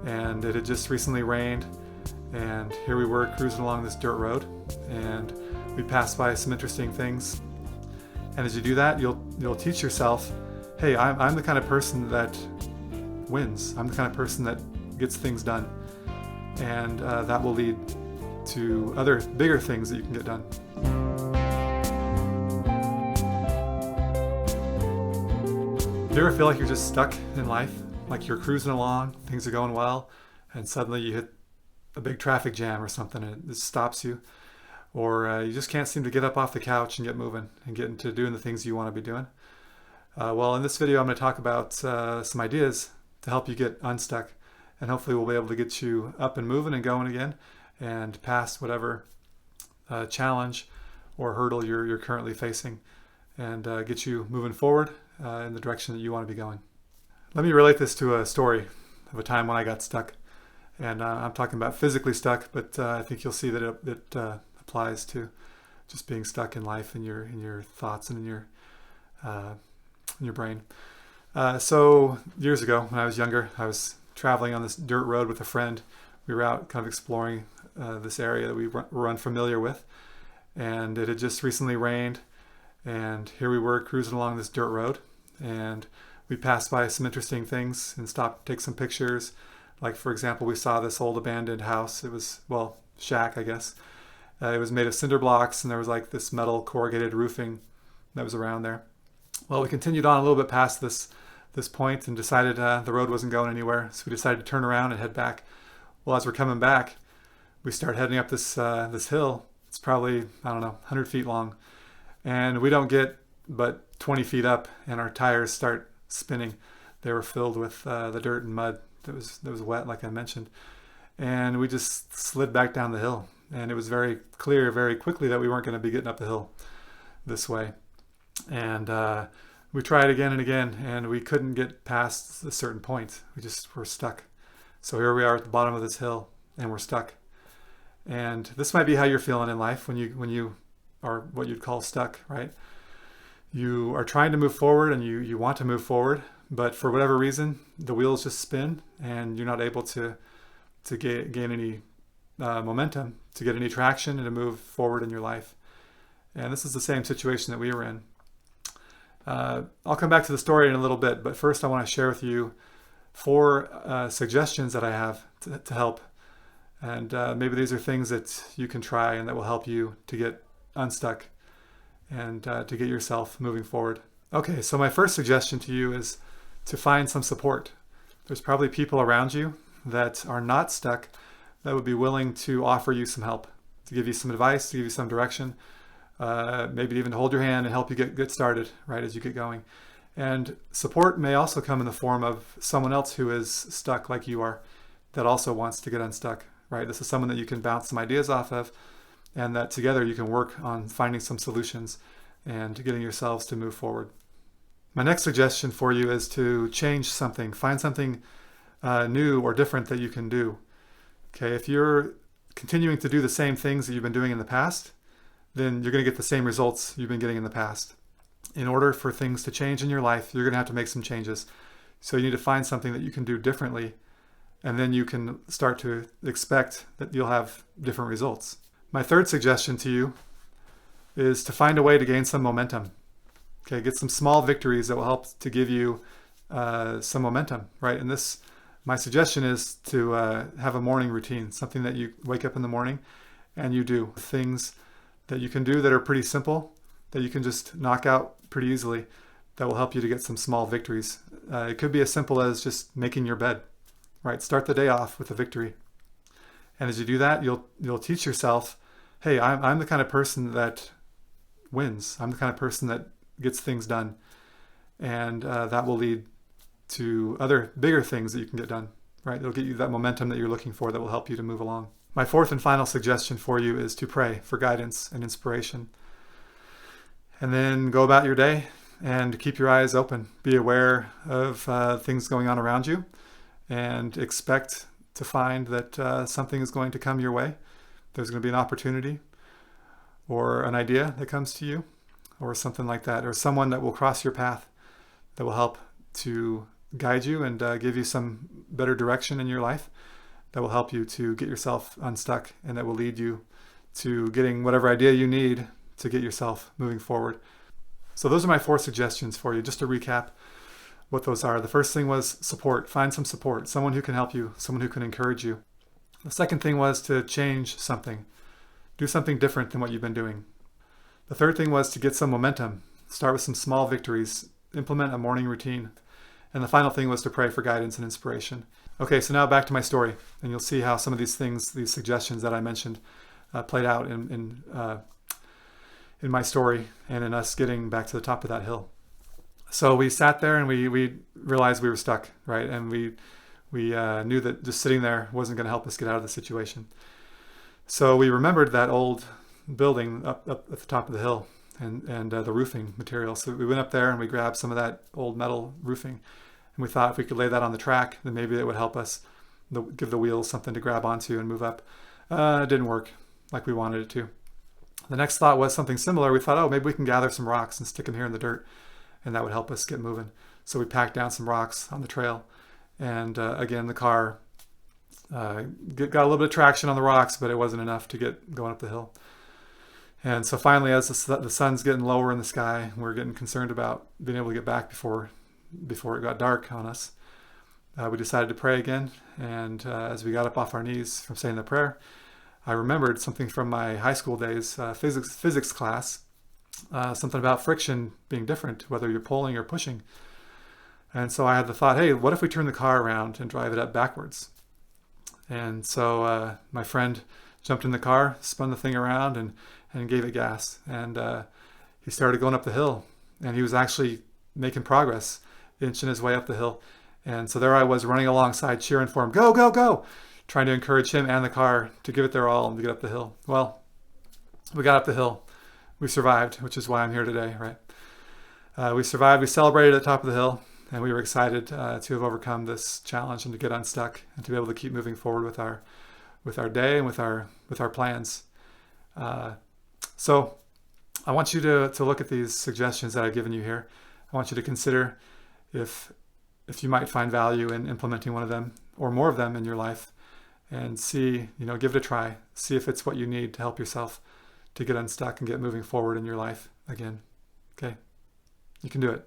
and it had just recently rained, and here we were cruising along this dirt road, and we passed by some interesting things. And as you do that, you'll teach yourself, hey, I'm the kind of person that wins. I'm the kind of person that gets things done, and that will lead to other bigger things that you can get done. Do you ever feel like you're just stuck in life? Like you're cruising along, things are going well, and suddenly you hit a big traffic jam or something and it stops you. Or you just can't seem to get up off the couch and get moving and get into doing the things you want to be doing. Well, in this video, I'm going to talk about some ideas to help you get unstuck. And hopefully we'll be able to get you up and moving and going again and past whatever challenge or hurdle you're currently facing, and get you moving forward in the direction that you want to be going. Let me relate this to a story of a time when I got stuck. And I'm talking about physically stuck, but I think you'll see that it applies to just being stuck in life, in your thoughts and in your brain. So years ago, when I was younger, I was traveling on this dirt road with a friend. We were out kind of exploring this area that we were unfamiliar with, and it had just recently rained, and here we were cruising along this dirt road, and we passed by some interesting things and stopped to take some pictures. Like, for example, we saw this old abandoned house. It was, well, shack, I guess. It was made of cinder blocks, and there was like this metal corrugated roofing that was around there. Well, we continued on a little bit past this point and decided the road wasn't going anywhere, so we decided to turn around and head back. Well, as we're coming back, we start heading up this hill. It's probably, I don't know, 100 feet long, and we don't get but 20 feet up, and our tires start spinning. They were filled with the dirt and mud that was wet, like I mentioned, and we just slid back down the hill. And it was very clear very quickly that we weren't going to be getting up the hill this way. And we tried again and again, and we couldn't get past a certain point. We just were stuck. So here we are at the bottom of this hill, and we're stuck. And this might be how you're feeling in life when you are what you'd call stuck, right? You are trying to move forward, and you want to move forward, but for whatever reason, the wheels just spin, and you're not able to gain any momentum, to get any traction, and to move forward in your life. And this is the same situation that we were in. I'll come back to the story in a little bit, but first I want to share with you 4 suggestions that I have to help. And maybe these are things that you can try and that will help you to get unstuck and to get yourself moving forward. Okay, so my first suggestion to you is to find some support. There's probably people around you that are not stuck that would be willing to offer you some help, to give you some advice, to give you some direction, maybe even to hold your hand and help you get started right as you get going. And support may also come in the form of someone else who is stuck like you are, that also wants to get unstuck, right? This is someone that you can bounce some ideas off of, and that together you can work on finding some solutions and getting yourselves to move forward. My next suggestion for you is to change something, find something new or different that you can do. Okay, if you're continuing to do the same things that you've been doing in the past, then you're going to get the same results you've been getting in the past. In order for things to change in your life, you're going to have to make some changes. So you need to find something that you can do differently, and then you can start to expect that you'll have different results. My third suggestion to you is to find a way to gain some momentum. Okay, get some small victories that will help to give you some momentum, right? And my suggestion is to have a morning routine, something that you wake up in the morning and you do. Things that you can do that are pretty simple, that you can just knock out pretty easily, that will help you to get some small victories. It could be as simple as just making your bed, right? Start the day off with a victory. And as you do that, you'll teach yourself, hey, I'm the kind of person that wins. I'm the kind of person that gets things done. And that will lead to other bigger things that you can get done, right? It'll get you that momentum that you're looking for that will help you to move along. My fourth and final suggestion for you is to pray for guidance and inspiration. And then go about your day and keep your eyes open. Be aware of things going on around you and expect to find that something is going to come your way. There's going to be an opportunity or an idea that comes to you or something like that, or someone that will cross your path that will help to guide you and give you some better direction in your life that will help you to get yourself unstuck, and that will lead you to getting whatever idea you need to get yourself moving forward. So those are my 4 suggestions for you, just to recap what those are. The first thing was support. Find some support, someone who can help you, someone who can encourage you. The second thing was to change something. Do something different than what you've been doing. The third thing was to get some momentum. Start with some small victories. Implement a morning routine. And the final thing was to pray for guidance and inspiration. Okay, so now back to my story, and you'll see how some of these things, these suggestions that I mentioned, played out in my story and in us getting back to the top of that hill. So we sat there and we realized we were stuck, right? And we knew that just sitting there wasn't going to help us get out of the situation. So we remembered that old building up at the top of the hill and the roofing material. So we went up there and we grabbed some of that old metal roofing. And we thought if we could lay that on the track, then maybe it would help us give the wheels something to grab onto and move up. It didn't work like we wanted it to. The next thought was something similar. We thought, oh, maybe we can gather some rocks and stick them here in the dirt, and that would help us get moving. So we packed down some rocks on the trail. And again, the car got a little bit of traction on the rocks, but it wasn't enough to get going up the hill. And so finally, as the sun's getting lower in the sky, we're getting concerned about being able to get back before it got dark on us. We decided to pray again. And as we got up off our knees from saying the prayer, I remembered something from my high school days, physics class, something about friction being different, whether you're pulling or pushing. And so I had the thought, hey, what if we turn the car around and drive it up backwards? And so my friend jumped in the car, spun the thing around, and gave it gas. And he started going up the hill. And he was actually making progress, inching his way up the hill. And so there I was running alongside, cheering for him, go, go, go, trying to encourage him and the car to give it their all and to get up the hill. Well, we got up the hill. We survived, which is why I'm here today, right? We survived. We celebrated at the top of the hill. And we were excited to have overcome this challenge and to get unstuck and to be able to keep moving forward with our day and with our plans. So I want you to look at these suggestions that I've given you here. I want you to consider if you might find value in implementing one of them or more of them in your life, and see, give it a try. See if it's what you need to help yourself to get unstuck and get moving forward in your life again. Okay, you can do it.